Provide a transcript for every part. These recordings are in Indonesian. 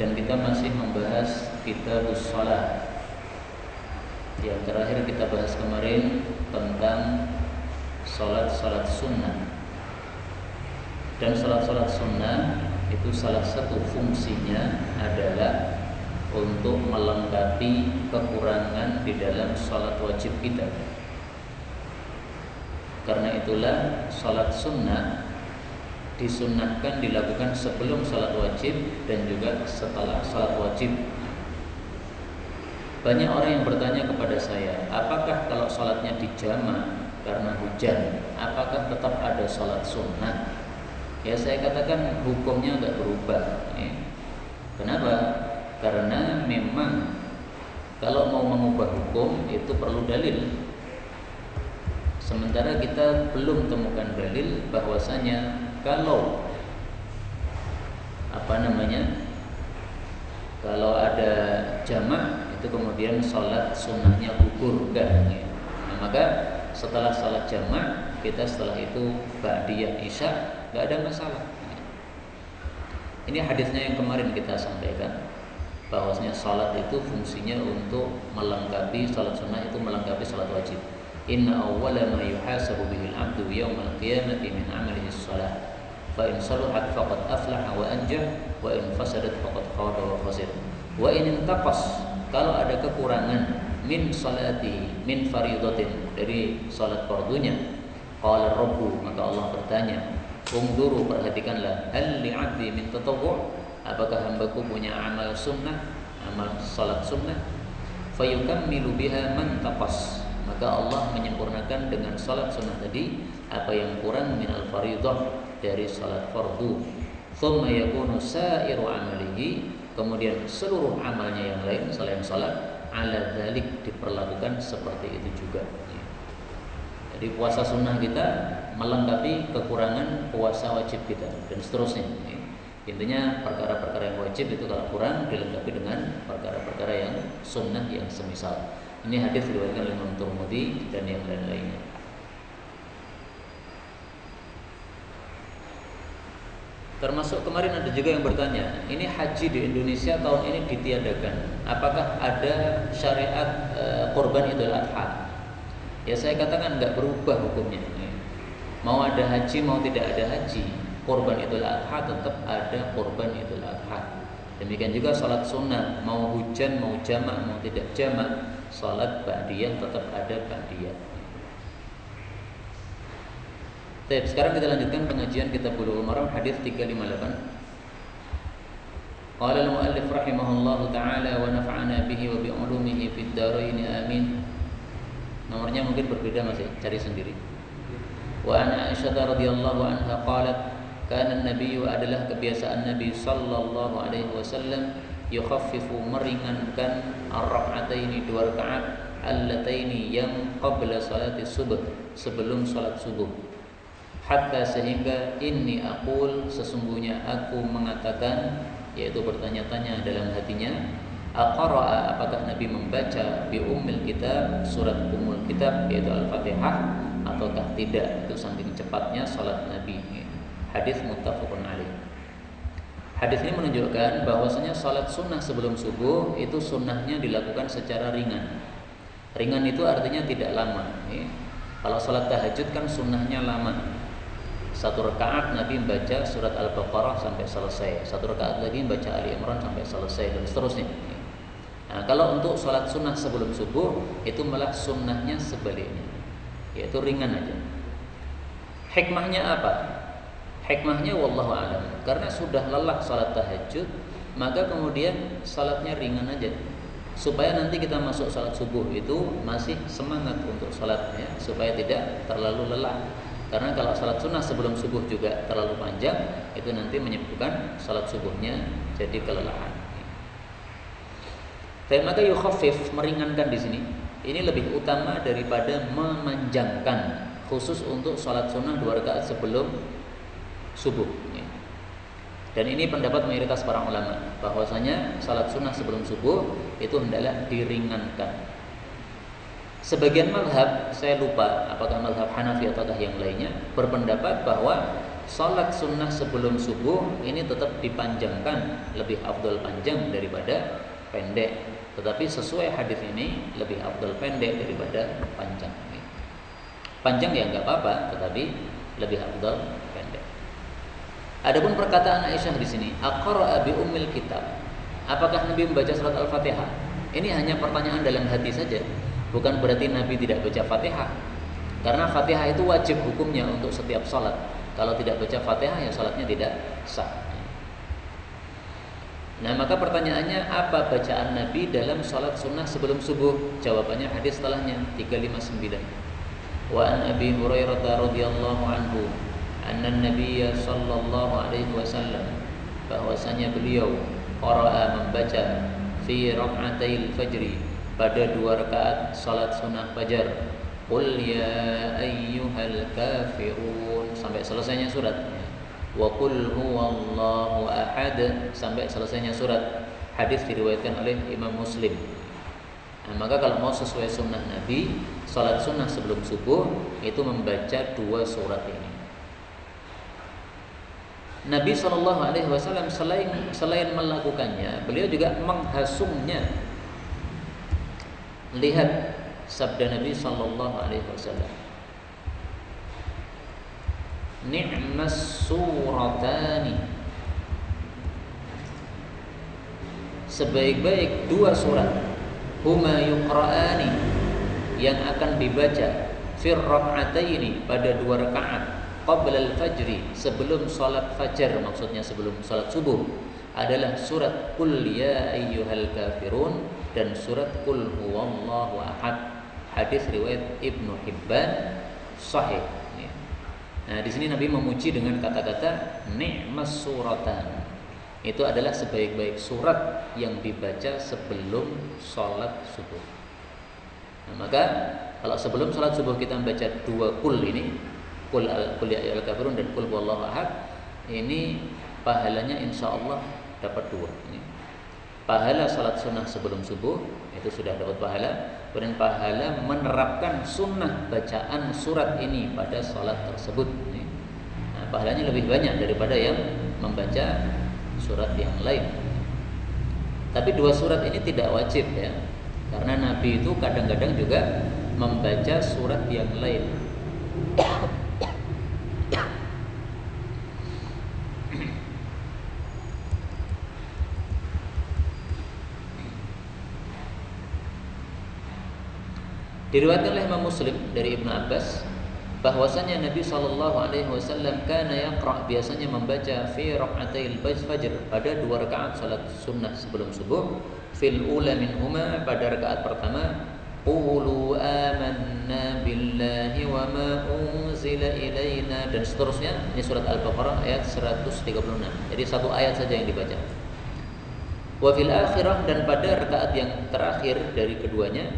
dan kita masih membahas Kitabus Shalah. Yang terakhir kita bahas kemarin tentang salat-salat sunnah. Dan salat-salat sunnah itu salah satu fungsinya adalah untuk melengkapi kekurangan di dalam salat wajib kita. Karena itulah salat sunnah disunnahkan dilakukan sebelum salat wajib dan juga setelah salat wajib. Banyak orang yang bertanya kepada saya, apakah kalau salatnya dijama karena hujan, apakah tetap ada salat sunnah? Ya, saya katakan hukumnya enggak berubah. Kenapa? Karena memang kalau mau mengubah hukum itu perlu dalil. Sementara kita belum temukan dalil bahwasanya kalau kalau ada jamak itu kemudian salat sunnahnya gugur, enggak. Nah, maka setelah salat jamak kita setelah itu ba'diyah isya enggak ada masalah. Ini hadisnya yang kemarin kita sampaikan bahwasanya salat itu fungsinya untuk melengkapi salat sunnah, itu melengkapi salat wajib. Inna awwala ma yuhasabu bihi al-'abdu yawmal qiyamati min 'amalihi as-shalah. Fa in saluhat faqad aflaha wa anjah wa in fasadat faqad khaba wa khasir. Wa in intaqas, kalau ada kekurangan min salati min faridatin, dari salat fardunya, qala rabbu, maka Allah bertanya, ungduru, perhatikanlah, hal li'abdi min tatawwu', apakah hambaku punya amal sunnah, amal salat sunnah, fayukammilu biha man taqas, maka Allah menyempurnakan dengan salat sunnah tadi apa yang kurang minal faridah, dari salat fardu. Thumma yakunu sa'iru amalihi, kemudian seluruh amalnya yang lain selain salat, ala dzalik, diperlakukan seperti itu juga. Jadi puasa sunnah kita melengkapi kekurangan puasa wajib kita dan seterusnya. Intinya perkara-perkara yang wajib itu kalau kurang dilengkapi dengan perkara-perkara yang sunnah yang semisal. Ini hadis diriwayatkan oleh Imam Tirmidzi dan yang lain-lainnya. Termasuk kemarin ada juga yang bertanya, ini haji di Indonesia tahun ini ditiadakan, apakah ada syariat kurban Idul Adha? Ya, saya katakan enggak berubah hukumnya. Mau ada haji mau tidak ada haji, kurban Idul Adha tetap ada kurban Idul Adha. Demikian juga salat sunnah, mau hujan mau jamak mau tidak jamak, salat ba'diyah tetap ada ba'diyah. Baik, sekarang kita lanjutkan pengajian kitab Bulughul Maram, hadis 358. Qala al-muallif rahimahullahu taala wa nafa'ana bihi wa bi ulumihi fid dharain amin. Nomornya mungkin berbeda, masih cari sendiri. Wa an Aisyah radhiyallahu anha qalat, kana an-nabiyyu, adalah kebiasaan Nabi sallallahu alaihi wasallam, yukhaffifu, meringankan ar-rak'ataini, dua rakaat, allataini yang qabla salati subuh, sebelum salat subuh. Hatta, sehingga, inni aqul, sesungguhnya aku mengatakan, yaitu bertanya-tanya dalam hatinya, aqra'a, apakah Nabi membaca bi ummil kitab, surat ummul kitab yaitu Al-Fatihah, ataukah tidak. Itu saking cepatnya salat Nabi. Hadis muttafaqun alaih. Hadis ini menunjukkan bahwasanya salat sunnah sebelum subuh itu sunnahnya dilakukan secara ringan. Ringan itu artinya tidak lama. Kalau salat tahajud kan sunnahnya lama. Satu rakaat Nabi membaca surat Al-Baqarah sampai selesai, satu rakaat lagi membaca Ali Imran sampai selesai, dan seterusnya. Nah, kalau untuk salat sunnah sebelum subuh itu malah sunnahnya sebaliknya, yaitu ringan aja. Hikmahnya apa? Hikmahnya wallahu a'lam. Karena sudah lelah salat tahajud, maka kemudian salatnya ringan aja, supaya nanti kita masuk salat subuh itu masih semangat untuk salatnya, supaya tidak terlalu lelah. Karena kalau salat sunnah sebelum subuh juga terlalu panjang, itu nanti menyebabkan salat subuhnya jadi kelelahan. Maka yukhaffif, meringankan di sini, ini lebih utama daripada memanjangkan, khusus untuk salat sunnah 2 rakaat sebelum subuh. Dan ini pendapat mayoritas para ulama, bahwasanya salat sunnah sebelum subuh itu hendaklah diringankan. Sebagian mazhab, saya lupa apakah mazhab Hanafi ataukah yang lainnya, berpendapat bahwa salat sunnah sebelum subuh ini tetap dipanjangkan, lebih afdal panjang daripada pendek. Tetapi sesuai hadis ini lebih afdal pendek daripada panjang. Panjang ya nggak apa-apa, tetapi lebih afdal pendek. Adapun perkataan Aisyah di sini, aqra'a bi ummil kitab. Apakah Nabi membaca surat Al-Fatihah? Ini hanya pertanyaan dalam hati saja. Bukan berarti Nabi tidak baca Fatihah. Karena Fatihah itu wajib hukumnya untuk setiap salat. Kalau tidak baca Fatihah ya salatnya tidak sah. Nah, maka pertanyaannya, apa bacaan Nabi dalam salat sunnah sebelum subuh? Jawabannya hadis setelahnya 359. Wa an Abi Hurairah radhiyallahu anhu anna an-nabiy sallallahu alaihi wasallam, bahwasanya beliau qara'a membaca fi rak'atail fajri, pada 2 rakaat salat sunnah fajar, qul ya ayyuhal kafirun sampai selesainya surat, wa qul huwallahu ahad sampai selesainya surat. Hadis diriwayatkan oleh Imam Muslim. Nah, maka kalau mau sesuai sunnah Nabi, salat sunnah sebelum subuh itu membaca 2 surat ini. Nabi SAW selain melakukannya, beliau juga menghasungnya. Lihat sabda Nabi SAW, ni'mas suratani, sebaik-baik 2 surat, huma yuqra'ani, yang akan dibaca, fir rak'ataini, pada 2 rakaat, qabla al-fajri, sebelum salat fajar, maksudnya sebelum salat subuh, adalah surat qul ya ayyuhal kafirun dan surat qul huwallahu ahad. Hadis riwayat Ibnu Hibban sahih. Nah, di sini Nabi memuji dengan kata-kata ni'mas suratan. Itu adalah sebaik-baik surat yang dibaca sebelum salat subuh. Nah, maka kalau sebelum salat subuh kita membaca 2 qul ini, qul ya ayyuhal kafirun dan qul huwallahu ahad, ini pahalanya insyaallah dapat 2. Ini pahala salat sunnah sebelum subuh itu sudah dapat pahala, kemudian pahala menerapkan sunnah bacaan surat ini pada salat tersebut. Nah, pahalanya lebih banyak daripada yang membaca surat yang lain. Tapi 2 surat ini tidak wajib ya, karena Nabi itu kadang-kadang juga membaca surat yang lain. Diriwayatkan oleh Imam Muslim dari Ibnu Abbas bahwasanya Nabi SAW kana yaqra, biasanya membaca fi rak'atail fajr, pada 2 rakaat salat sunnah sebelum subuh, fil ula minhuma, pada rakaat pertama, qulu amanna billahi wa ma unzila ilaina, dan seterusnya. Ini surat Al-Baqarah ayat 136. Jadi 1 ayat saja yang dibaca. Wa fil akhirah, dan pada rakaat yang terakhir dari keduanya,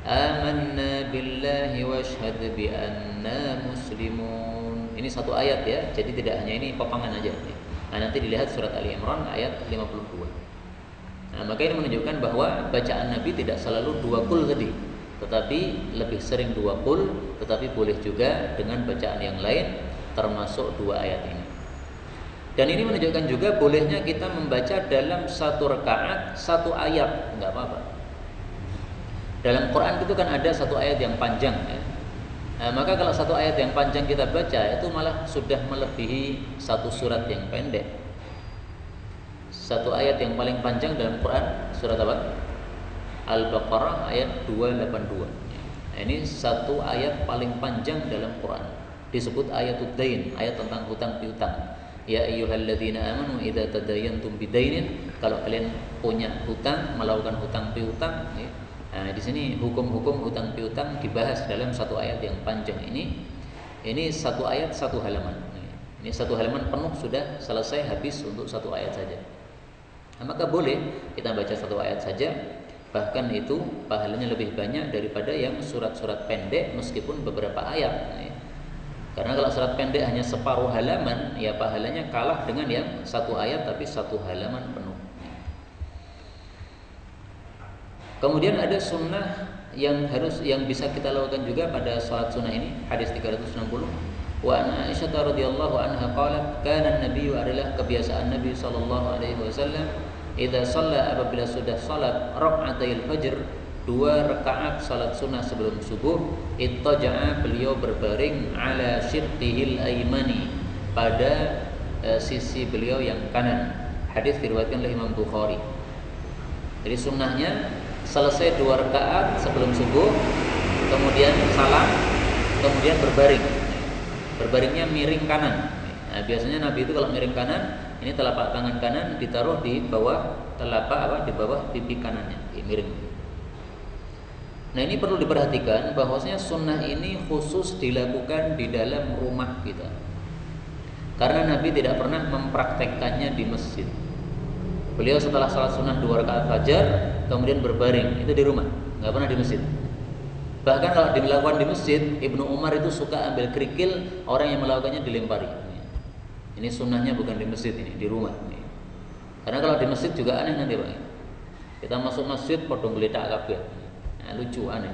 amanna billahi washhad bi anna muslimun. Ini 1 ayat ya, jadi tidak hanya ini potongan aja. Nah, nanti dilihat surat Ali Imran ayat 52. Nah, maka ini menunjukkan bahwa bacaan Nabi tidak selalu 2 qul tadi, tetapi lebih sering 2 qul, tetapi boleh juga dengan bacaan yang lain termasuk 2 ayat ini. Dan ini menunjukkan juga bolehnya kita membaca dalam 1 rakaat 1 ayat, enggak apa-apa. Dalam Quran itu kan ada 1 ayat yang panjang ya. Nah, maka kalau 1 ayat yang panjang kita baca, itu malah sudah melebihi 1 surat yang pendek. 1 ayat yang paling panjang dalam Quran surat apa? Al-Baqarah ayat 282. Nah, ini 1 ayat paling panjang dalam Quran. Disebut ayatud dain, ayat tentang hutang piutang. Ya ayyuhalladzina amanu idza tadayantum bidainin, kalau kalian punya hutang, melakukan hutang piutang ya. Nah, di sini hukum-hukum hutang piutang dibahas dalam 1 ayat yang panjang ini. Ini 1 ayat 1 halaman. Ini 1 halaman penuh sudah selesai, habis untuk 1 ayat saja. Nah, maka boleh kita baca 1 ayat saja. Bahkan itu pahalanya lebih banyak daripada yang surat-surat pendek meskipun beberapa ayat. Karena kalau surat pendek hanya separuh halaman, ya pahalanya kalah dengan yang 1 ayat tapi 1 halaman penuh. Kemudian ada sunnah yang bisa kita lakukan juga pada sholat sunnah ini. Hadis 360. Wa an Aisyah radhiyallahu anha qalat kana an-nabiy adalah kebiasaan Nabi sallallahu alaihi wasallam idza shalla apabila sudah salat rak'atil fajr 2 rakaat salat sunnah sebelum subuh ittaja'a beliau berbaring ala shiqqihil aymani pada sisi beliau yang kanan. Hadis diriwayatkan oleh Imam Bukhari. Jadi sunnahnya selesai 2 rakaat sebelum subuh, kemudian salam, kemudian berbaring. Berbaringnya miring kanan. Nah, biasanya Nabi itu kalau miring kanan, ini telapak tangan kanan ditaruh di bawah di bawah pipi kanannya, miring. Nah, ini perlu diperhatikan bahwasanya sunnah ini khusus dilakukan di dalam rumah kita. Karena Nabi tidak pernah mempraktekkannya di masjid. Beliau setelah salat sunnah 2 rakaat fajar, kemudian berbaring, itu di rumah, nggak pernah di masjid. Bahkan kalau dilakukan di masjid, Ibnu Umar itu suka ambil kerikil, orang yang melakukannya dilempari. Ini sunnahnya bukan di masjid, ini di rumah. Karena kalau di masjid juga aneh nanti Pak. Kita masuk masjid podong geletak kabeh. Nah, lucu aneh.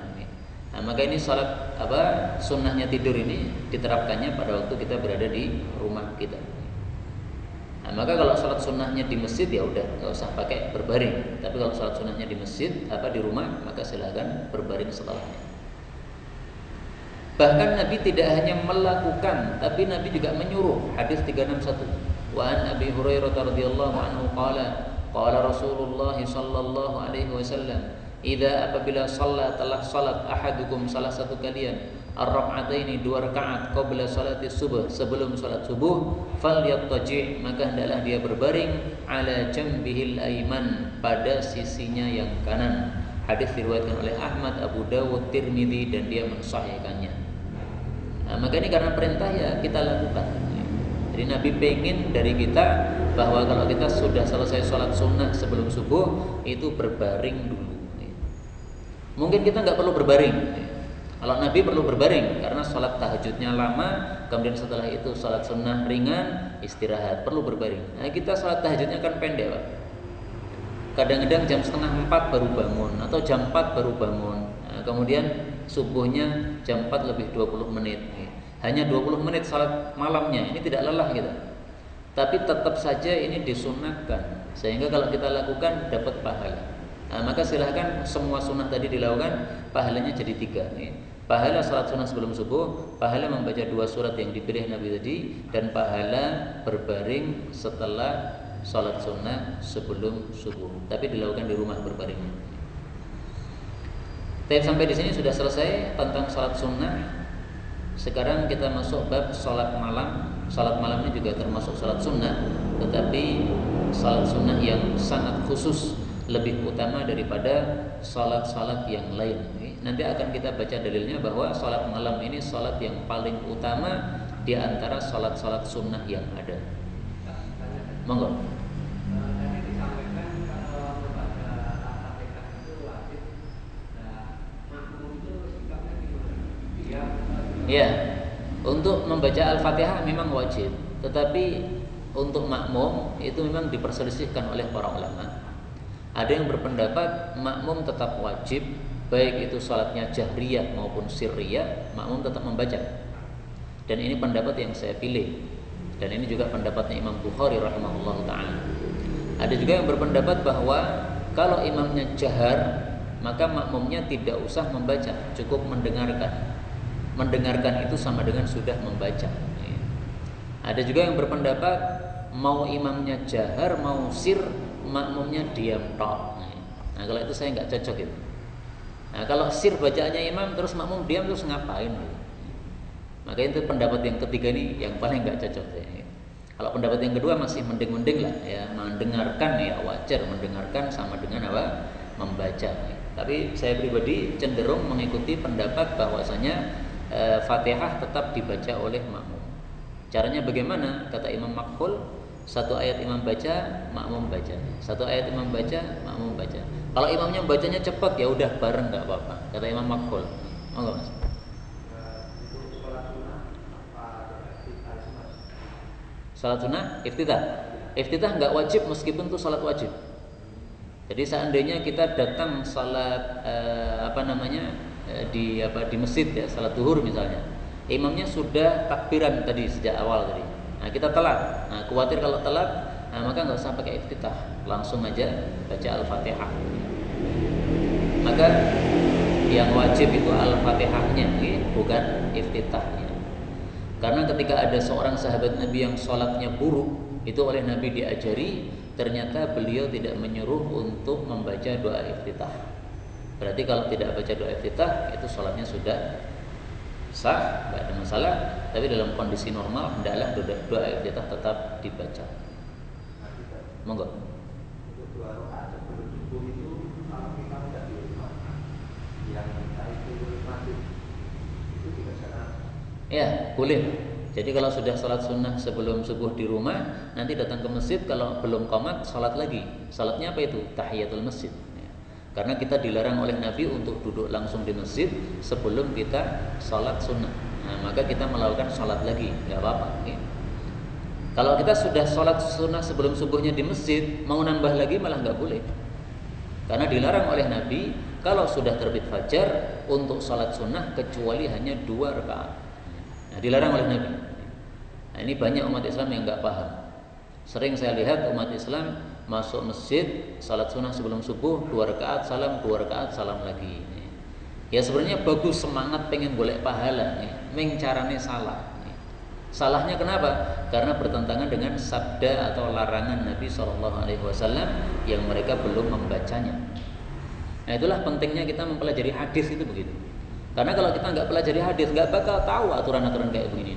Nah, maka ini salat sunnahnya tidur ini diterapkannya pada waktu kita berada di rumah kita. Nah, maka kalau salat sunnahnya di masjid ya udah nggak usah pakai berbaring. Tapi kalau salat sunnahnya di masjid di rumah maka silakan berbaring setelahnya. Bahkan Nabi tidak hanya melakukan, tapi Nabi juga menyuruh. Hadis 361. Wa an Abi Hurairah radhiyallahu anhu qala Rasulullah sallallahu alaihi wasallam, "Idza apabila telah salat ahadukum salah satu kalian ar-rak'ataini 2 rakaat qabla salati subuh sebelum salat subuh, falyattaji' maka hendaklah dia berbaring ala jambihil aiman pada sisinya yang kanan." Hadis diriwayatkan oleh Ahmad, Abu Dawud, Tirmidzi dan dia mensahihkannya. Nah, maka ini karena perintah ya kita lakukan. Jadi Nabi pengen dari kita bahwa kalau kita sudah selesai sholat sunnah sebelum subuh itu berbaring dulu. Mungkin kita nggak perlu berbaring. Kalau Nabi perlu berbaring karena sholat tahajudnya lama, kemudian setelah itu sholat sunnah ringan, istirahat, perlu berbaring. Nah, kita sholat tahajudnya kan pendek Pak. Kadang-kadang jam 3:30 baru bangun atau jam 4 baru bangun. Nah, kemudian subuhnya jam 4 lebih 20 menit. Hanya 20 menit salat malamnya, ini tidak lelah kita. Tapi tetap saja ini disunahkan. Sehingga kalau kita lakukan dapat pahala. Nah, maka silahkan semua sunnah tadi dilakukan, pahalanya jadi 3. Pahala salat sunnah sebelum subuh, pahala membaca 2 surat yang dipilih Nabi tadi, dan pahala berbaring setelah salat sunnah sebelum subuh. Tapi dilakukan di rumah berbaringnya. Tapi sampai di sini sudah selesai tentang salat sunnah. Sekarang kita masuk bab salat malam. Salat malam ini juga termasuk salat sunnah, tetapi salat sunnah yang sangat khusus, lebih utama daripada salat-salat yang lain. Nanti akan kita baca dalilnya bahwa salat malam ini salat yang paling utama di antara salat-salat sunnah yang ada. Monggo. Ya, untuk membaca Al-Fatihah memang wajib, tetapi untuk makmum itu memang diperselisihkan oleh para ulama. Ada yang berpendapat makmum tetap wajib, baik itu salatnya jahriyah maupun sirriyah, makmum tetap membaca. Dan ini pendapat yang saya pilih. Dan ini juga pendapatnya Imam Bukhari rahimahullah ta'ala. Ada juga yang berpendapat bahwa kalau imamnya jahar, maka makmumnya tidak usah membaca, cukup mendengarkan. Mendengarkan itu sama dengan sudah membaca. Ada juga yang berpendapat mau imamnya jahar, mau sir, makmumnya diam tok. Nah, kalau itu saya nggak cocok itu. Nah, kalau sir bacaannya imam terus makmum diam terus ngapain? Maka itu pendapat yang ketiga ini yang paling nggak cocok. Kalau pendapat yang kedua masih mending-mending lah ya, mendengarkan ya wajar, mendengarkan sama dengan apa? Membaca. Tapi saya pribadi cenderung mengikuti pendapat bahwasanya Fatihah tetap dibaca oleh makmum. Caranya bagaimana? Kata Imam Makhul, 1 ayat imam baca, makmum baca. 1 ayat imam baca, makmum baca. Kalau imamnya bacanya cepat ya udah bareng nggak apa-apa. Kata Imam Makhul. Monggo Mas. Salat sunnah iftitah. Iftitah nggak wajib meskipun itu salat wajib. Jadi seandainya kita datang salat di masjid ya, salat zuhur misalnya. Imamnya sudah takbiran tadi sejak awal tadi. Nah, kita telat. Nah, khawatir kalau telat, maka nggak usah pakai iftitah, langsung aja baca Al-Fatihah. Maka yang wajib itu Al-Fatihahnya, bukan iftitahnya. Karena ketika ada seorang sahabat Nabi yang sholatnya buruk, itu oleh Nabi diajari, ternyata beliau tidak menyuruh untuk membaca doa iftitah. Berarti kalau tidak baca doa iftitah, itu sholatnya sudah sah, nggak ada masalah. Tapi dalam kondisi normal hendaklah doa iftitah tetap dibaca. Monggo. Untuk doa rakaat sebelum subuh itu kalau kita tidak di rumah, yang kita itu masjid itu tidak salah. Ya, boleh. Jadi kalau sudah sholat sunnah sebelum subuh di rumah, nanti datang ke masjid, kalau belum qomat sholat lagi. Sholatnya apa itu? Tahiyatul masjid. Karena kita dilarang oleh Nabi untuk duduk langsung di masjid sebelum kita sholat sunnah. Nah, maka kita melakukan sholat lagi, nggak apa-apa. Ya. Kalau kita sudah sholat sunnah sebelum subuhnya di masjid, mau nambah lagi malah nggak boleh. Karena dilarang oleh Nabi kalau sudah terbit fajar untuk sholat sunnah kecuali hanya 2 rakaat. Nah, dilarang oleh Nabi. Nah, ini banyak umat Islam yang nggak paham. Sering saya lihat umat Islam masuk masjid, salat sunnah sebelum subuh, 2 rakaat salam, 2 rakaat salam lagi. Ya sebenarnya bagus, semangat pengen golek pahala, meng carane salah. Salahnya kenapa? Karena bertentangan dengan sabda atau larangan Nabi SAW yang mereka belum membacanya. Nah itulah pentingnya kita mempelajari hadis itu begitu. Karena kalau kita nggak pelajari hadis, nggak bakal tahu aturan-aturan kayak begini.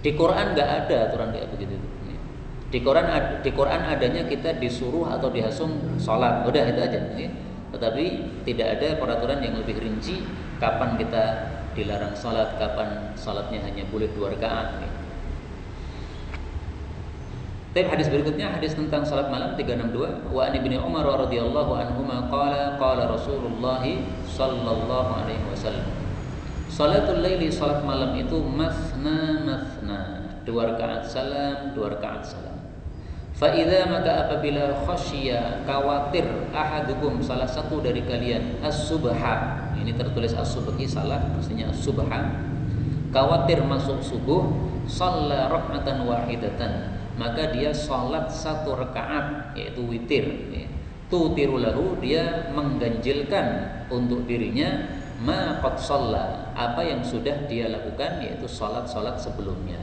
Di Quran nggak ada aturan kayak begitu. Di Quran adanya kita disuruh atau dihasung sholat, udah itu aja. Tetapi tidak ada peraturan yang lebih rinci kapan kita dilarang sholat, kapan sholatnya hanya boleh 2 rakaat. Tapi hadis berikutnya hadis tentang sholat malam 362. Wa an ibni Umar radhiyallahu anhuma qala Rasulullah sallallahu alaihi wasallam. Sholatul laili, sholat malam itu masna, 2 rakaat salam, 2 rakaat salam. Fa'idha, maka apabila khasyiya, khawatir, ahadukum, salah satu dari kalian, as-subha, ini tertulis as-subhi, salah, maksudnya as-subha, khawatir masuk subuh, shalla rak'atan wahidatan, maka dia sholat 1 rakaat, yaitu witir. Tutiru lahu, dia mengganjilkan untuk dirinya ma qad shalla, apa yang sudah dia lakukan, yaitu sholat-sholat sebelumnya.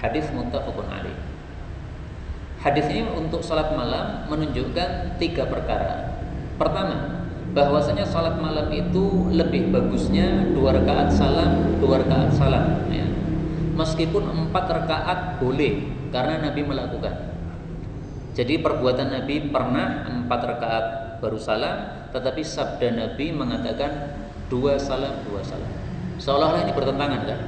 Hadis muttafaqun alaih. Hadis ini untuk sholat malam menunjukkan 3 perkara. Pertama, bahwasanya sholat malam itu lebih bagusnya 2 rakaat salam, 2 rakaat salam. Ya. Meskipun 4 rakaat boleh, karena Nabi melakukan. Jadi perbuatan Nabi pernah 4 rakaat baru salam, tetapi sabda Nabi mengatakan 2 salam, 2 salam. Seolah-olah ini bertentangan kan?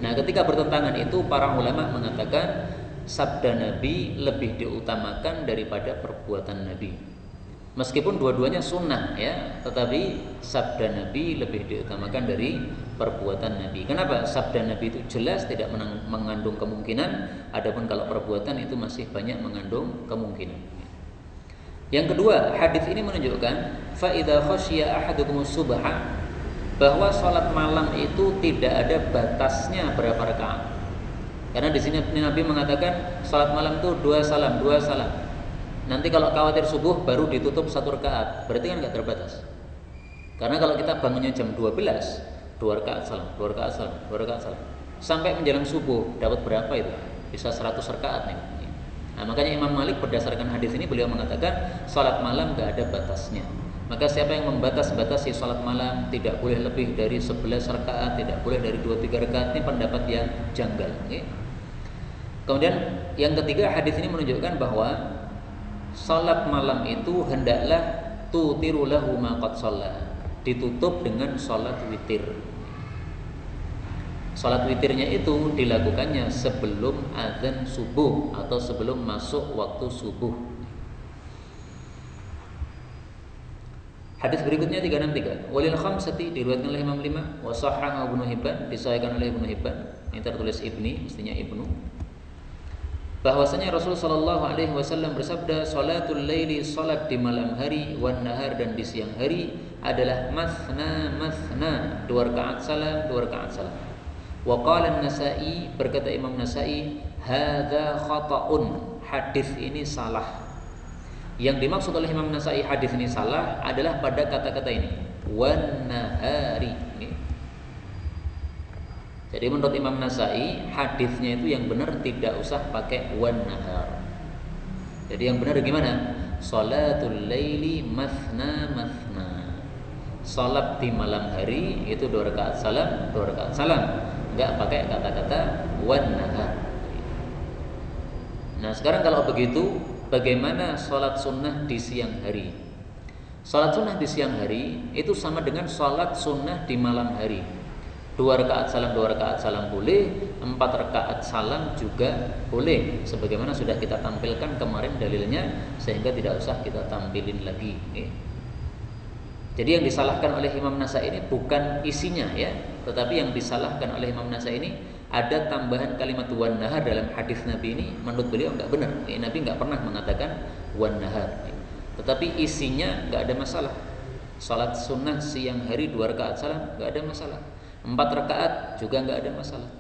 Nah, ketika bertentangan itu para ulama mengatakan sabda Nabi lebih diutamakan daripada perbuatan Nabi. Meskipun dua-duanya sunnah ya, tetapi sabda Nabi lebih diutamakan dari perbuatan Nabi. Kenapa? Sabda Nabi itu jelas tidak mengandung kemungkinan, adapun kalau perbuatan itu masih banyak mengandung kemungkinan. Yang kedua, hadis ini menunjukkan fa idza khasyiya ahadukumus subha, bahwa sholat malam itu tidak ada batasnya berapa rakaat. Karena di sini Nabi mengatakan salat malam itu 2 salam, 2 salam. Nanti kalau khawatir subuh baru ditutup 1 rakaat, berarti kan nggak terbatas. Karena kalau kita bangunnya jam 12, 2 rakaat salam, 2 rakaat salam, 2 rakaat salam, sampai menjelang subuh dapat berapa itu? Bisa 100 rakaat nih. Nah, makanya Imam Malik berdasarkan hadis ini beliau mengatakan salat malam nggak ada batasnya. Maka siapa yang membatasi salat malam tidak boleh lebih dari 11 rakaat, tidak boleh dari 2-3 rakaat, ini pendapat yang janggal. Okay? Kemudian yang ketiga, hadis ini menunjukkan bahwa salat malam itu hendaklah tutiru lahu ma qad shalla, ditutup dengan salat witir. Salat witirnya itu dilakukannya sebelum azan subuh atau sebelum masuk waktu subuh. Hadis berikutnya 363. Walil khamsati, diriwayatkan oleh Imam 5, wa sahhahu Ibnu Hibban, disahihkan oleh Ibnu Hibban. Ini tertulis Ibni, mestinya Ibnu. Bahwasanya Rasul sallallahu alaihi wasallam bersabda, salatul laili, salat di malam hari, wan nahar, dan di siang hari adalah masna, 2 rakaat salam, 2 rakaat salam. Wa qala An-Nasa'i, berkata Imam Nasa'i, hadza khata'un, hadis ini salah. Yang dimaksud oleh Imam Nasa'i hadis ini salah adalah pada kata-kata ini, wan nahari. Jadi menurut Imam Nasa'i hadisnya itu yang benar tidak usah pakai wan nahar. Jadi yang benar gimana? Salatul laili mathna mathna. Salat di malam hari itu 2 rakaat salam, 2 rakaat salam. Enggak pakai kata-kata wan nahar. Nah, sekarang kalau begitu, bagaimana salat sunnah di siang hari? Salat sunnah di siang hari itu sama dengan salat sunnah di malam hari. 2 rakaat salam, 2 rakaat salam boleh, 4 rakaat salam juga boleh. Sebagaimana sudah kita tampilkan kemarin dalilnya, sehingga tidak usah kita tampilin lagi. Jadi yang disalahkan oleh Imam Nasa'i ini bukan isinya ya, tetapi yang disalahkan oleh Imam Nasa'i ini ada tambahan kalimat wan nahar dalam hadis Nabi ini. Menurut beliau enggak benar. Nabi enggak pernah mengatakan wan nahar. Tetapi isinya enggak ada masalah. Salat sunnah siang hari 2 rakaat salam enggak ada masalah. 4 rakaat juga enggak ada masalah.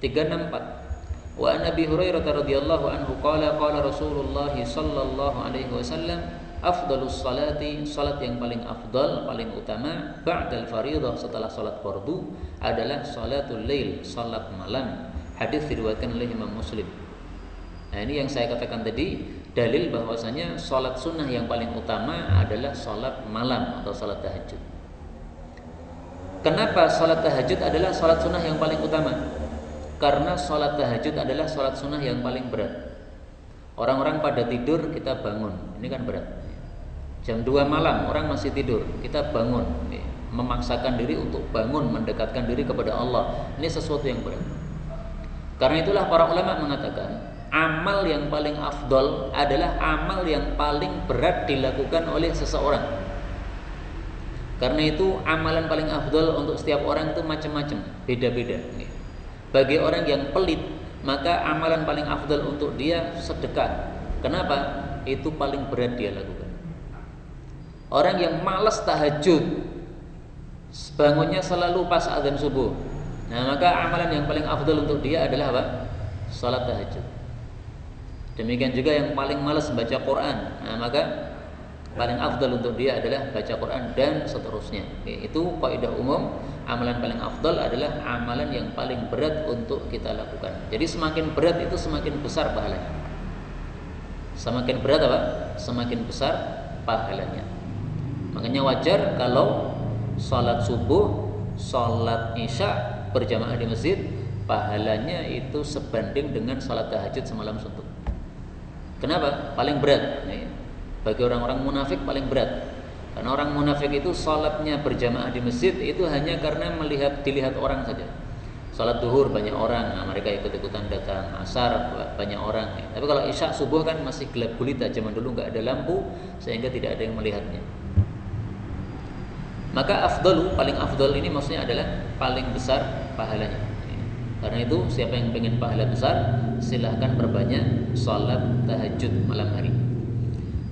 364. Wa an Abi Hurairah radhiyallahu anhu qala Rasulullah sallallahu alaihi wasallam, afdalus salati, salat yang paling afdal, paling utama ba'dal fardhah, setelah salat fardu adalah salatul lail, salat malam. Hadis diriwayatkan oleh Imam Muslim. Nah, ini yang saya katakan tadi, dalil bahwasanya salat sunnah yang paling utama adalah salat malam atau salat tahajud. Kenapa salat tahajud adalah salat sunnah yang paling utama? Karena salat tahajud adalah salat sunnah yang paling berat. Orang-orang pada tidur, kita bangun, ini kan berat. Jam 2 malam orang masih tidur, kita bangun, memaksakan diri untuk bangun, mendekatkan diri kepada Allah. Ini sesuatu yang berat. Karena itulah para ulama mengatakan, amal yang paling afdol adalah amal yang paling berat dilakukan oleh seseorang. Karena itu amalan paling afdol untuk setiap orang itu macam-macam, beda-beda. Bagi orang yang pelit, maka amalan paling afdol untuk dia sedekah. Kenapa? Itu paling berat dia lakukan. Orang yang malas tahajud, bangunnya selalu pas azan subuh. Nah, maka amalan yang paling afdol untuk dia adalah apa? Salat tahajud. Demikian juga yang paling malas baca Quran. Nah, maka paling afdal untuk dia adalah baca Quran dan seterusnya. Itu kaidah umum, amalan paling afdal adalah amalan yang paling berat untuk kita lakukan. Jadi semakin berat itu semakin besar pahalanya. Semakin berat apa? Semakin besar pahalanya. Makanya wajar kalau salat subuh, salat isya berjamaah di masjid, pahalanya itu sebanding dengan salat tahajud semalam suntuk. Kenapa? Paling berat. Bagi orang-orang munafik paling berat. Karena orang munafik itu salatnya berjamaah di masjid itu hanya karena dilihat orang saja. Salat duhur banyak orang, nah mereka ikut-ikutan datang. Asar banyak orang. Tapi kalau isya subuh kan masih gelap gulita, zaman dulu nggak ada lampu sehingga tidak ada yang melihatnya. Maka afdalu, paling afdal ini maksudnya adalah paling besar pahalanya. Karena itu siapa yang ingin pahala besar, silahkan perbanyak salat tahajud malam hari.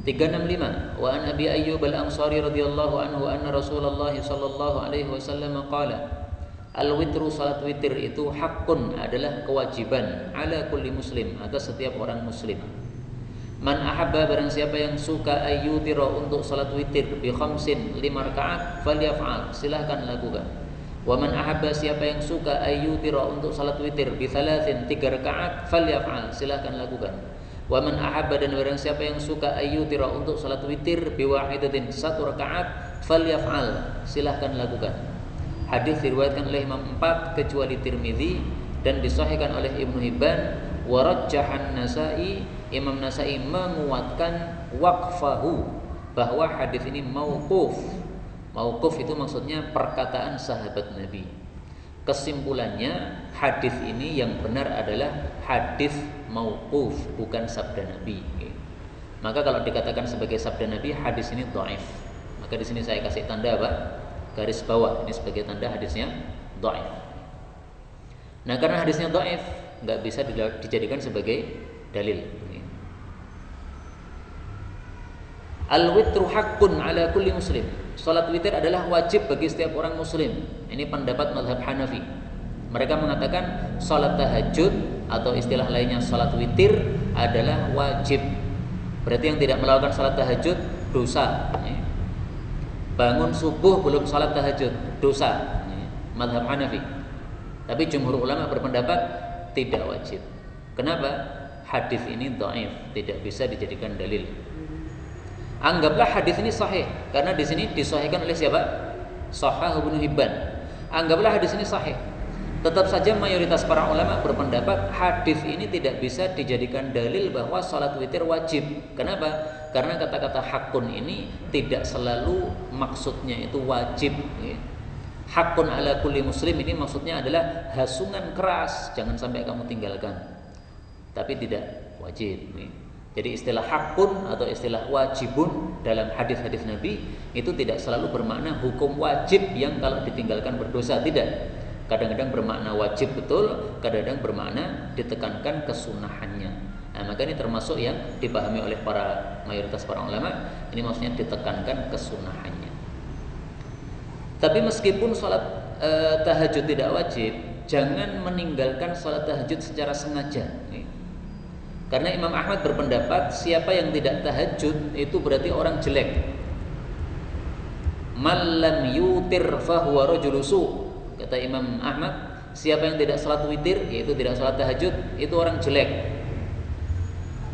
365. Wa an Abi Ayyub al-Ansari radhiyallahu anhu anna Rasulullah sallallahu alaihi wasallam qala, al-witru, salat witir itu hakun, adalah kewajiban, ala kulli muslim, atas setiap orang muslim. Man ahabba, barang siapa yang suka ayyutira, untuk salat witir bi khamsin, 5 rakaat, falyaf'al, silahkan lakukan. Wa man ahabba, siapa yang suka ayyutira, untuk salat witir bi thalathin, 3 rakaat, falyaf'al, silahkan lakukan. Wa man ahabba, dan barang siapa yang suka ayyutira, untuk salat witir bi wahidatin, 1 rakaat, falyaf'al, silahkan lakukan. Hadis diriwayatkan oleh Imam 4 kecuali Tirmizi dan disahihkan oleh Ibnu Hibban. Wa rajjahan Nasa'i, Imam Nasa'i menguatkan waqfahu, bahwa hadis ini mauquf. Mauquf itu maksudnya perkataan sahabat Nabi. Kesimpulannya hadis ini yang benar adalah hadis mauquf, bukan sabda Nabi. Maka kalau dikatakan sebagai sabda Nabi, hadis ini dhaif. Maka di sini saya kasih tanda apa? Garis bawah, ini sebagai tanda hadisnya dhaif. Nah, karena hadisnya dhaif, nggak bisa dijadikan sebagai dalil. Al-witru haqqun ala kulli muslim. Salat witir adalah wajib bagi setiap orang muslim. Ini pendapat mazhab Hanafi. Mereka mengatakan salat tahajud atau istilah lainnya salat witir adalah wajib. Berarti yang tidak melakukan salat tahajud dosa. Bangun subuh belum salat tahajud dosa. Mazhab Hanafi. Tapi jumhur ulama berpendapat tidak wajib. Kenapa? Hadis ini dhaif, tidak bisa dijadikan dalil. Anggaplah hadis ini sahih, karena di sini disahihkan oleh siapa? Shahih Ibnu Hibban. Anggaplah hadis ini sahih. Tetap saja mayoritas para ulama berpendapat hadis ini tidak bisa dijadikan dalil bahwa salat witir wajib. Kenapa? Karena kata-kata hakun ini tidak selalu maksudnya itu wajib. Hakun ala kulli muslim ini maksudnya adalah hasungan keras, jangan sampai kamu tinggalkan. Tapi tidak wajib. Jadi istilah hakun atau istilah wajibun dalam hadis-hadis Nabi itu tidak selalu bermakna hukum wajib yang kalau ditinggalkan berdosa, tidak. Kadang-kadang bermakna wajib betul, kadang-kadang bermakna ditekankan kesunahannya. Nah, maka ini termasuk yang dipahami oleh mayoritas para ulama, ini maksudnya ditekankan kesunahannya. Tapi meskipun sholat tahajud tidak wajib, jangan meninggalkan sholat tahajud secara sengaja. Karena Imam Ahmad berpendapat siapa yang tidak tahajud itu berarti orang jelek. Man lam yutir fahuwa rajulu su. Kata Imam Ahmad, siapa yang tidak salat witir, yaitu tidak salat tahajud, itu orang jelek.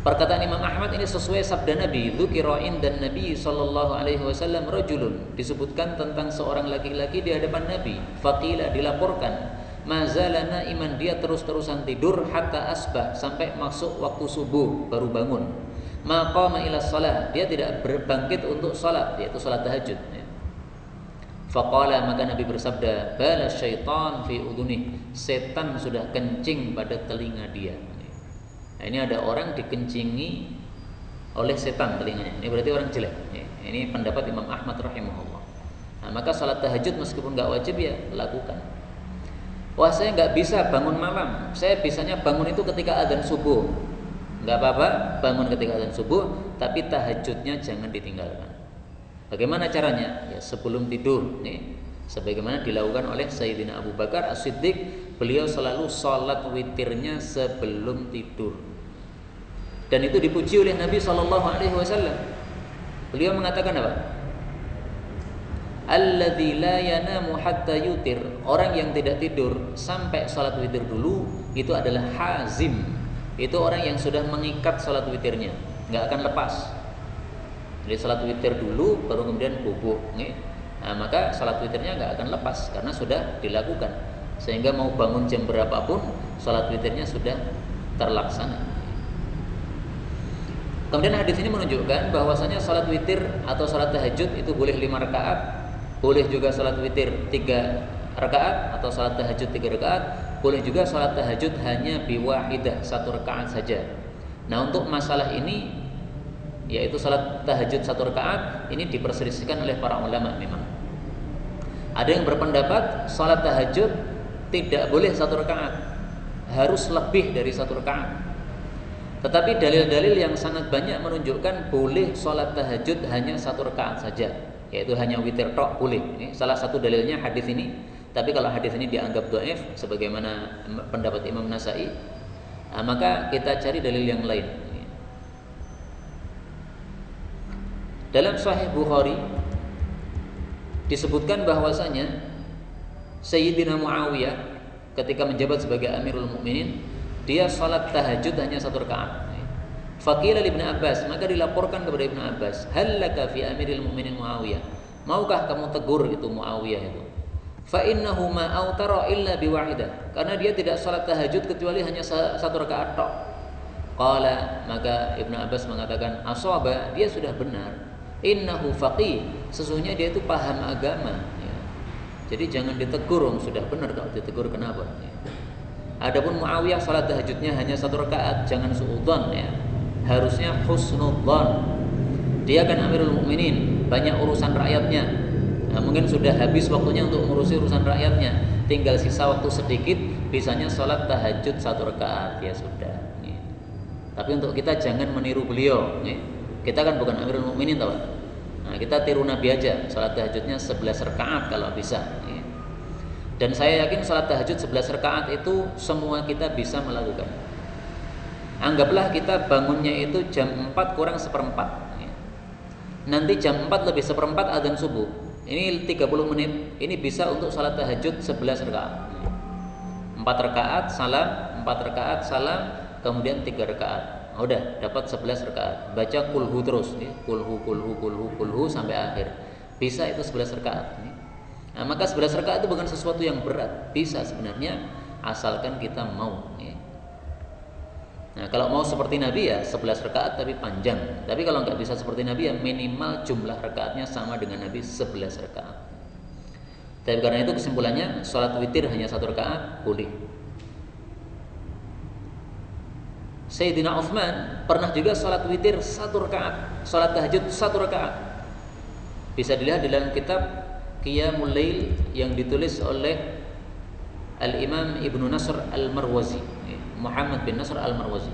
Perkataan Imam Ahmad ini sesuai sabda Nabi, dzukira indan Nabi sallallahu alaihi wasallam rajulun, disebutkan tentang seorang laki-laki di hadapan Nabi. Faqila, dilaporkan, mazalana iman, dia terus-terusan tidur hatta asbah, sampai masuk waktu subuh baru bangun. Maqama ila shalah, dia tidak berbangkit untuk salat, yaitu salat tahajud. Faqala, maka Nabi bersabda, bala syaitan fi udhunih, setan sudah kencing pada telinga dia. Nah, ini ada orang dikencingi oleh setan telinganya. Ini berarti orang jelek. Ini pendapat Imam Ahmad rahimahullah. Nah, maka salat tahajud meskipun nggak wajib ya lakukan. Wah, saya nggak bisa bangun malam. Saya bisanya bangun itu ketika adzan subuh. Nggak apa-apa, bangun ketika adzan subuh, tapi tahajudnya jangan ditinggalkan. Bagaimana caranya? Ya sebelum tidur. Nih, sebagaimana dilakukan oleh Sayyidina Abu Bakar As-Siddiq, beliau selalu sholat witirnya sebelum tidur. Dan itu dipuji oleh Nabi SAW. Beliau mengatakan apa? Alladzi la yanamu hatta yutir, orang yang tidak tidur sampai salat witir dulu itu adalah hazim. Itu orang yang sudah mengikat salat witirnya, nggak akan lepas. Jadi salat witir dulu baru kemudian bubuk. Nah, maka salat witirnya nggak akan lepas karena sudah dilakukan. Sehingga mau bangun jam berapapun salat witirnya sudah terlaksana. Kemudian hadis ini menunjukkan bahwasanya salat witir atau salat tahajud itu boleh 5 rakaat. Boleh juga salat witir 3 rakaat atau salat tahajud 3 rakaat. Boleh juga salat tahajud hanya biwahidah, 1 rakaat saja. Nah, untuk masalah ini yaitu salat tahajud 1 rakaat ini diperselisihkan oleh para ulama memang. Ada yang berpendapat salat tahajud tidak boleh 1 rakaat, harus lebih dari 1 rakaat. Tetapi dalil-dalil yang sangat banyak menunjukkan boleh salat tahajud hanya 1 rakaat saja, yaitu hanya witir tok boleh. Ini salah satu dalilnya hadis ini. Tapi kalau hadis ini dianggap dhaif sebagaimana pendapat Imam Nasa'i, maka kita cari dalil yang lain. Dalam Sahih Bukhari disebutkan bahwasanya Sayyidina Muawiyah ketika menjabat sebagai Amirul Mukminin, dia salat tahajud hanya 1 rakaat. Faqila li Ibnu Abbas, maka dilaporkan kepada Ibnu Abbas, hallaka fi Amiril Mukminin Muawiyah, maukah kamu tegur itu Muawiyah itu? Fa innahu ma autara illa biwahidah, karena dia tidak salat tahajud kecuali hanya 1 rakaat tok. Qala, maka Ibnu Abbas mengatakan, ashaba, dia sudah benar. Innahu faqih, sesungguhnya dia itu paham agama ya. Jadi jangan ditegur, sudah benar, kalau ditegur kenapa ya. Adapun Muawiyah salat tahajudnya hanya 1 rakaat, jangan suudzon ya. Harusnya husnudzon. Dia kan Amirul Mukminin, banyak urusan rakyatnya. Nah, mungkin sudah habis waktunya untuk mengurusi urusan rakyatnya, tinggal sisa waktu sedikit, bisanya salat tahajud 1 rakaat ya sudah ya. Tapi untuk kita jangan meniru beliau ya. Kita kan bukan Amirul Mukminin tahu. Nah, kita tiru Nabi aja, salat tahajudnya 11 rakaat kalau bisa. Dan saya yakin salat tahajud 11 rakaat itu semua kita bisa melakukan. Anggaplah kita bangunnya itu jam 4 kurang seperempat. Nanti jam 4 lebih seperempat adzan subuh. Ini 30 menit. Ini bisa untuk salat tahajud 11 rakaat. 4 rakaat salam, 4 rakaat salam, kemudian 3 rakaat. Udah dapat 11 rakaat. Baca kulhu terus, kulhu sampai akhir. Bisa itu 11 rakaat. Nah, maka 11 rakaat itu bukan sesuatu yang berat. Bisa sebenarnya asalkan kita mau. Nah, kalau mau seperti Nabi ya 11 rakaat tapi panjang. Tapi kalau nggak bisa seperti Nabi ya minimal jumlah rakaatnya sama dengan Nabi 11 rakaat. Tapi karena itu kesimpulannya sholat witir hanya 1 rakaat boleh. Sayyidina Utsman pernah juga sholat witir 1 rakaat, sholat tahajud 1 rakaat. Bisa dilihat di dalam kitab Qiyamul Lail yang ditulis oleh Al-Imam Ibnu Nasr Al-Marwazi, Muhammad bin Nasr Al-Marwazi.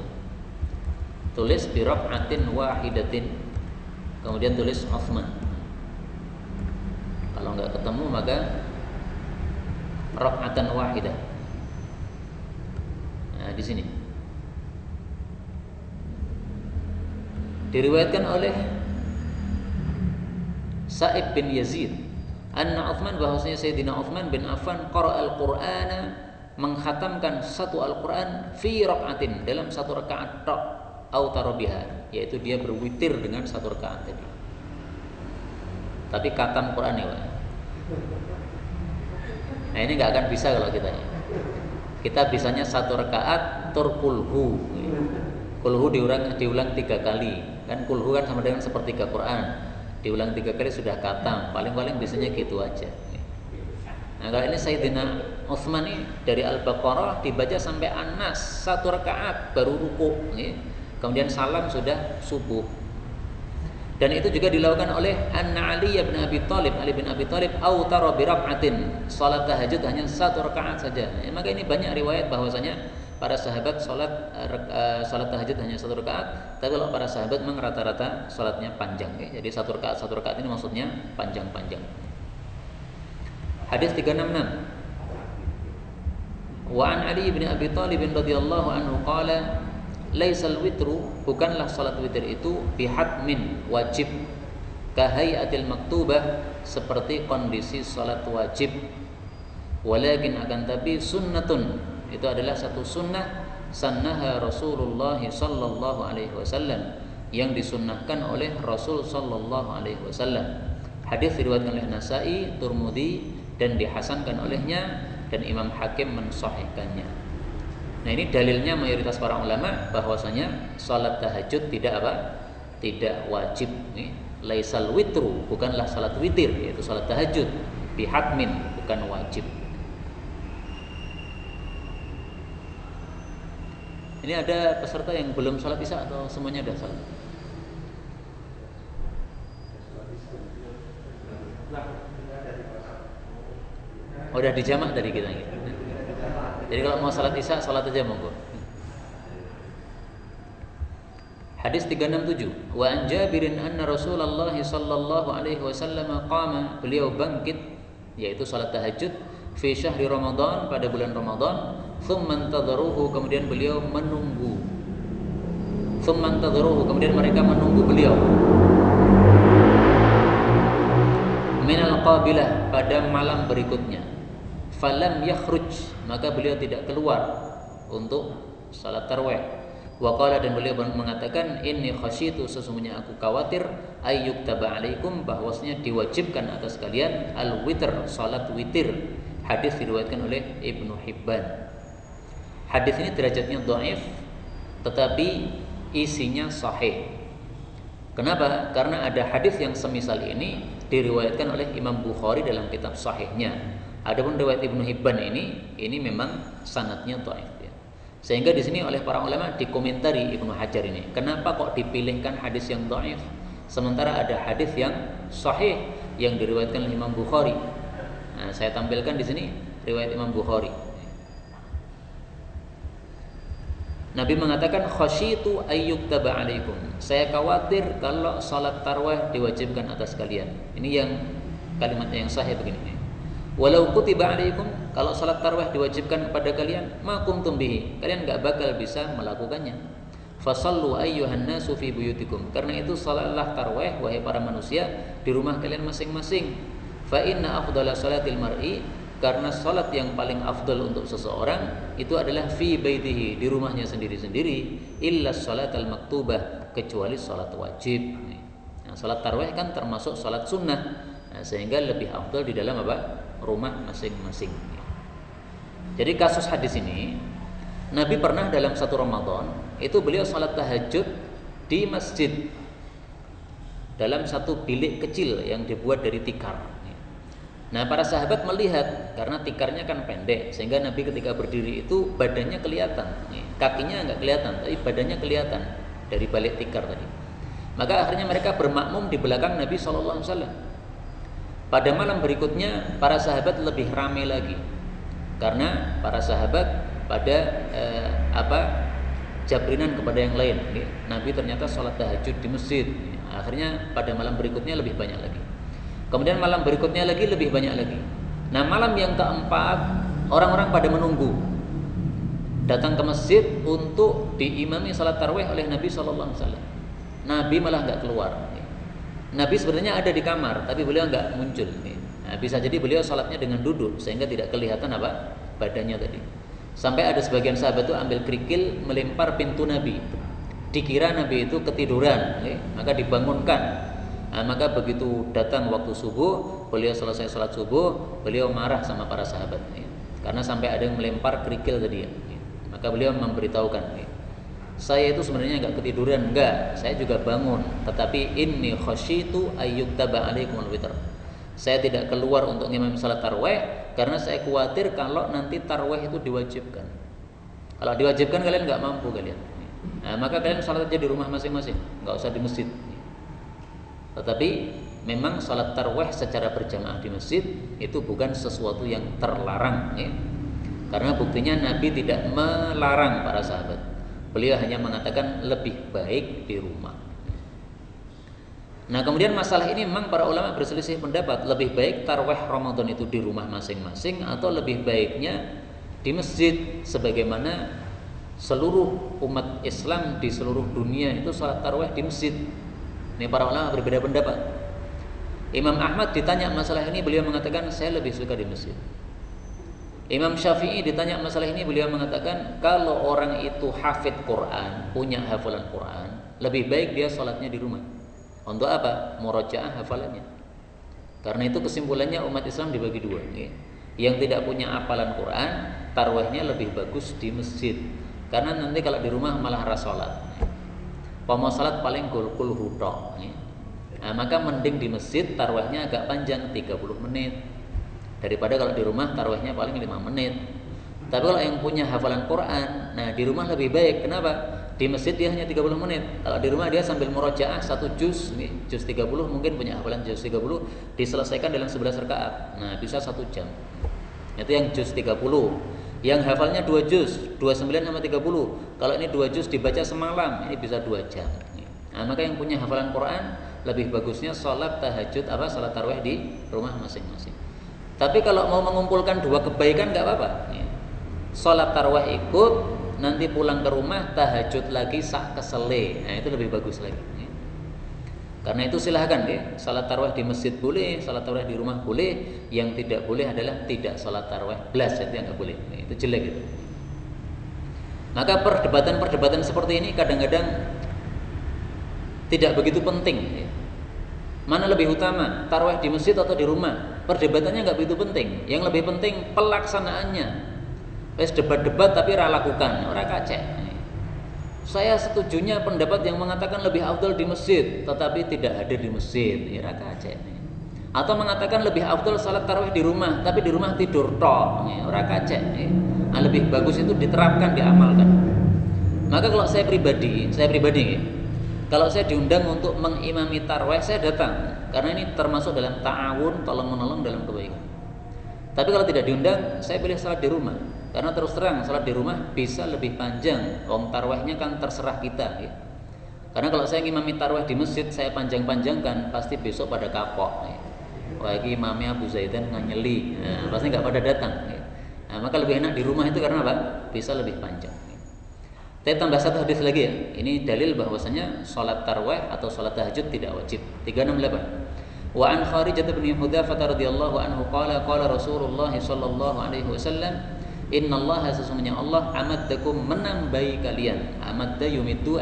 Tulis bi raq'atin wahidatin. Kemudian tulis Utsman. Kalau enggak ketemu maka raq'atan wahidah. Nah, di sini. Diriwayatkan oleh Sa'ib bin Yazid anna Utsman bahwasanya Sayyidina Utsman bin Affan qara al-Qur'ana mengkhatamkan 1 Al-Qur'an fi raq'atin dalam 1 rakaat tok autara biha, yaitu dia berwitir dengan 1 rakaat tadi. Tapi khatam Qur'an ya, Pak. Nah, ini enggak akan bisa kalau kita ya. Kita bisanya 1 rakaat turkulhu. Kulhu diulang 3 kali. Kan kulhu kan sama dengan sepertiga Quran. Diulang 3 kali sudah khatam. Paling-paling biasanya gitu aja. Nah, kalau ini Sayyidina Utsman ini dari Al-Baqarah dibaca sampai An-Nas 1 rakaat baru ruku, kemudian salam sudah subuh. Dan itu juga dilakukan oleh Ali bin Abi Thalib autara bi raq'atin. Salat tahajud hanya 1 rakaat saja. Maka ini banyak riwayat bahwasanya para sahabat salat tahajud hanya 1 rakaat, tapi kalau para sahabat memang rata-rata salatnya panjang. Jadi 1 rakaat ini maksudnya panjang-panjang. Hadis 366. Wa an Ali bin Abi Thalib radhiyallahu anhu qala laisal witru, bukanlah salat witir itu bihatmin wajib kahayatil maktubah, seperti kondisi salat wajib, walakin akan tapi sunnatun, itu adalah satu sunnah sannaha Rasulullah sallallahu alaihi wasallam, yang disunnahkan oleh Rasul sallallahu alaihi wasallam. Hadis diriwayatkan oleh Nasa'i, Tirmidzi dan dihasankan olehnya, dan Imam Hakim mensahihkannya. Nah, ini dalilnya mayoritas para ulama bahwasanya salat tahajud tidak wajib. Laisal witru, bukanlah salat witir, yaitu salat tahajud bihatmin, bukan wajib. Ini ada peserta yang belum salat isya atau semuanya sudah salat? Oh, udah dijamak dari kita gitu. Jadi kalau mau salat isya, salat aja monggo. Hadis 367. Wa an Jabirin anna Rasulullah sallallahu alaihi wasallam qama, beliau bangkit yaitu salat tahajud fi syahri Ramadan, pada bulan Ramadan. Thumma intadharuhu, kemudian beliau menunggu. Thumma intadharuhu, kemudian mereka menunggu beliau. Minal qabilah, pada malam berikutnya. Falam yakhruj, maka beliau tidak keluar untuk salat tarawih. Wa qala, dan beliau mengatakan, inni khasyitu, sesungguhnya aku khawatir, ayyuktaba alaikum, bahwasanya diwajibkan atas kalian al-witr, salat witir. Hadis diriwayatkan oleh Ibnu Hibban. Hadis ini derajatnya dhaif, tetapi isinya sahih. Kenapa? Karena ada hadis yang semisal ini diriwayatkan oleh Imam Bukhari dalam kitab sahihnya. Adapun riwayat Ibnu Hibban ini memang sanadnya dhaif ya. Sehingga di sini oleh para ulama dikomentari Ibnu Hajar ini, kenapa kok dipilihkan hadis yang dhaif sementara ada hadis yang sahih yang diriwayatkan oleh Imam Bukhari. Nah, saya tampilkan di sini riwayat Imam Bukhari. Nabi mengatakan khasyitu ayyuktaba alaikum. Saya khawatir kalau salat tarawih diwajibkan atas kalian. Ini yang kalimatnya yang sahih begini. Walau kutiba alaikum, kalau salat tarawih diwajibkan kepada kalian, ma kuntum bihi. Kalian enggak bakal bisa melakukannya. Fasallu ayyuhan nasu fi buyutikum. Karena itu salatlah tarawih wahai para manusia di rumah kalian masing-masing. Fa inna afdhala salatil mar'i, karena salat yang paling afdal untuk seseorang itu adalah fi baitihi, di rumahnya sendiri-sendiri, illa salatal maktubah, kecuali salat wajib. Nah, salat tarawih kan termasuk salat sunnah. Nah, sehingga lebih afdal di dalam apa? Rumah masing-masing. Jadi kasus hadis ini, Nabi pernah dalam satu Ramadan itu beliau salat tahajud di masjid dalam satu bilik kecil yang dibuat dari tikar. Nah, para sahabat melihat karena tikarnya kan pendek, sehingga Nabi ketika berdiri itu badannya kelihatan, kakinya enggak kelihatan, tapi badannya kelihatan dari balik tikar tadi. Maka akhirnya mereka bermakmum di belakang Nabi SAW. Pada malam berikutnya para sahabat lebih ramai lagi, karena para sahabat pada jabrinan kepada yang lain. Nabi ternyata sholat tahajud di masjid. Akhirnya pada malam berikutnya lebih banyak lagi. Kemudian malam berikutnya lagi lebih banyak lagi. Nah, malam yang keempat orang-orang pada menunggu datang ke masjid untuk diimami salat tarawih oleh Nabi SAW. Nabi malah nggak keluar. Nabi sebenarnya ada di kamar, tapi beliau nggak muncul. Nah, bisa jadi beliau salatnya dengan duduk sehingga tidak kelihatan apa badannya tadi. Sampai ada sebagian sahabat itu ambil kerikil melempar pintu Nabi. Dikira Nabi itu ketiduran, maka dibangunkan. Nah, maka begitu datang waktu subuh, beliau selesai sholat subuh, beliau marah sama para sahabat, karena sampai ada yang melempar kerikil tadi. Maka beliau memberitahukan, saya itu sebenarnya enggak ketiduran, enggak, saya juga bangun, tetapi inni khasyitu ayyuktaba alaikumul witr. Saya tidak keluar untuk ngimami salat tarawih karena saya khawatir kalau nanti tarawih itu diwajibkan. Kalau diwajibkan kalian enggak mampu kalian. Nah, maka kalian salat aja di rumah masing-masing, enggak usah di masjid. Tetapi memang salat tarawih secara berjamaah di masjid itu bukan sesuatu yang terlarang, karena buktinya Nabi tidak melarang para sahabat. Beliau hanya mengatakan lebih baik di rumah. Nah, kemudian masalah ini memang para ulama berselisih pendapat, lebih baik tarawih Ramadan itu di rumah masing-masing atau lebih baiknya di masjid, sebagaimana seluruh umat Islam di seluruh dunia itu salat tarawih di masjid. Ini para ulama berbeda pendapat. Imam Ahmad ditanya masalah ini, beliau mengatakan saya lebih suka di masjid. Imam Syafi'i ditanya masalah ini, beliau mengatakan kalau orang itu hafid Quran, punya hafalan Quran, lebih baik dia sholatnya di rumah. Untuk apa? Murajaah hafalannya. Karena itu kesimpulannya umat Islam dibagi dua. Yang tidak punya hafalan Quran, tarawihnya lebih bagus di masjid. Karena nanti kalau di rumah malah rasolat. Mau salat paling kul hutok. Nah, maka mending di masjid tarawihnya agak panjang 30 menit. Daripada kalau di rumah tarawihnya paling 5 menit. Tapi kalau yang punya hafalan Quran, nah di rumah lebih baik. Kenapa? Di masjid dia hanya 30 menit. Kalau di rumah dia sambil murojaah 1 juz, juz 30, mungkin punya hafalan juz 30, diselesaikan dalam 11 rakaat. Nah, bisa 1 jam. Itu yang juz 30. Yang hafalnya 2 juz, 29 sama 30. Kalau ini 2 juz dibaca semalam, ini bisa 2 jam. Nah, maka yang punya hafalan Quran lebih bagusnya sholat tahajud sholat tarawih di rumah masing-masing. Tapi kalau mau mengumpulkan dua kebaikan nggak apa-apa. Sholat tarawih ikut, nanti pulang ke rumah tahajud lagi sak kesele. Nah, itu lebih bagus lagi. Karena itu silahkan salat tarawih di masjid boleh, salat tarawih di rumah boleh. Yang tidak boleh adalah tidak salat tarawih belas, itu yang nggak boleh. Itu jelek itu. Maka perdebatan-perdebatan seperti ini kadang-kadang tidak begitu penting. Mana lebih utama, tarawih di masjid atau di rumah? Perdebatannya nggak begitu penting. Yang lebih penting pelaksanaannya. Wes debat-debat tapi lakukan, ora kacek. Saya setujunya pendapat yang mengatakan lebih afdal di masjid, tetapi tidak hadir di masjid, ya ora kacek. Atau mengatakan lebih afdal salat tarawih di rumah, tapi di rumah tidur tok, ya ora kacek. Nah, lebih bagus itu diterapkan, diamalkan. Maka kalau saya pribadi, kalau saya diundang untuk mengimami tarawih, saya datang, karena ini termasuk dalam ta'awun, tolong menolong dalam kebaikan. Tapi kalau tidak diundang, saya pilih salat di rumah, Karena terus terang salat di rumah bisa lebih panjang. Wong tarawihnya kan terserah kita ya. Karena kalau saya ngimami tarawih di masjid saya panjang-panjangkan pasti besok pada kapok ya. Wah ini imamnya Abu Zaidan nganyeli, nah, pasti nggak pada datang ya. Nah, maka lebih enak di rumah itu karena apa? Bisa lebih panjang ya. Saya tambah satu hadis lagi ya. Ini dalil bahwasanya salat tarawih atau salat tahajud tidak wajib. 368. Wa an Kharijah bin Hudzafah radhiyallahu anhu qala Rasulullah sallallahu alaihi wasallam innallaha sesungguhnya Allah amaddakum menambahi kalian. Amadda yumitu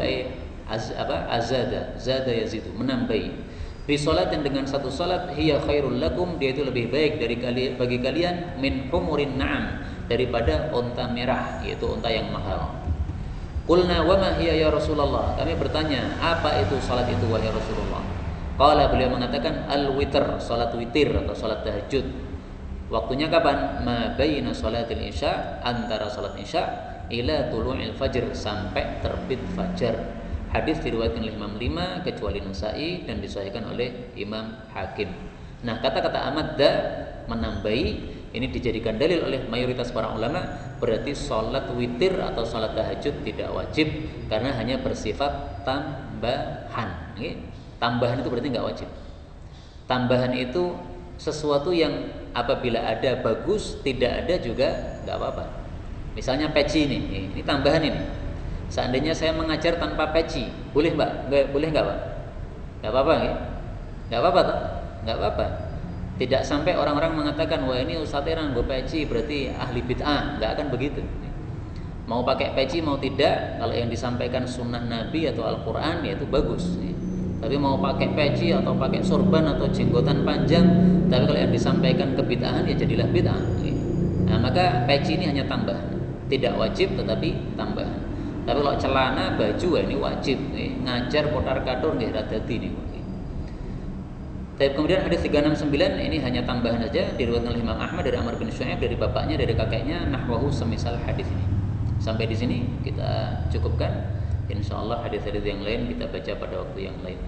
azada, zada yazidu, menambahi. Bi salatin dengan satu salat hiya khairul lakum, dia itu lebih baik bagi kalian min humurin na'am, daripada unta merah, yaitu unta yang mahal. Qulna wa ma hiya ya Rasulullah, kami bertanya apa itu salat itu wahai Rasulullah. Qala, beliau mengatakan al-witr, salat witir atau salat tahajud. Waktunya kapan? Ma baina salatil isya, antara salat isya ila tulu'il fajr, sampai terbit fajar. Hadis diriwayatkan oleh Imam 5 kecuali Nasa'i dan disahihkan oleh Imam Hakim. Nah, kata-kata amadda menambahi ini dijadikan dalil oleh mayoritas para ulama, berarti salat witir atau salat tahajud tidak wajib karena hanya bersifat tambahan. Tambahan itu berarti nggak wajib. Tambahan itu sesuatu yang apabila ada bagus, tidak ada juga nggak apa-apa. Misalnya peci ini tambahan ini. Seandainya saya mengajar tanpa peci, boleh mbak? Boleh nggak pak? Nggak apa-apa, ya? Nggak apa-apa, tak? Nggak apa-apa. Tidak sampai orang-orang mengatakan wah ini ustadznya nganggo peci berarti ahli bid'ah, nggak akan begitu. Mau pakai peci mau tidak, kalau yang disampaikan sunnah Nabi atau Al-Quran ya itu bagus. Tapi mau pakai peci atau pakai sorban atau jenggotan panjang, tapi kalau yang disampaikan kebid'ahan ya jadilah bid'ah. Nah, maka peci ini hanya tambahan, tidak wajib tetapi tambahan. Tapi kalau celana, baju ini wajib. Ngajar potar kadur nggih rada dadi niku. Tapi kemudian hadis 369 ini hanya tambahan saja, diriwayatkan oleh Imam Ahmad dari Amr bin Syu'aib, dari bapaknya, dari kakeknya, nahwahu semisal hadis ini. Sampai di sini kita cukupkan. Insyaallah hadis-hadis yang lain kita baca pada waktu yang lain.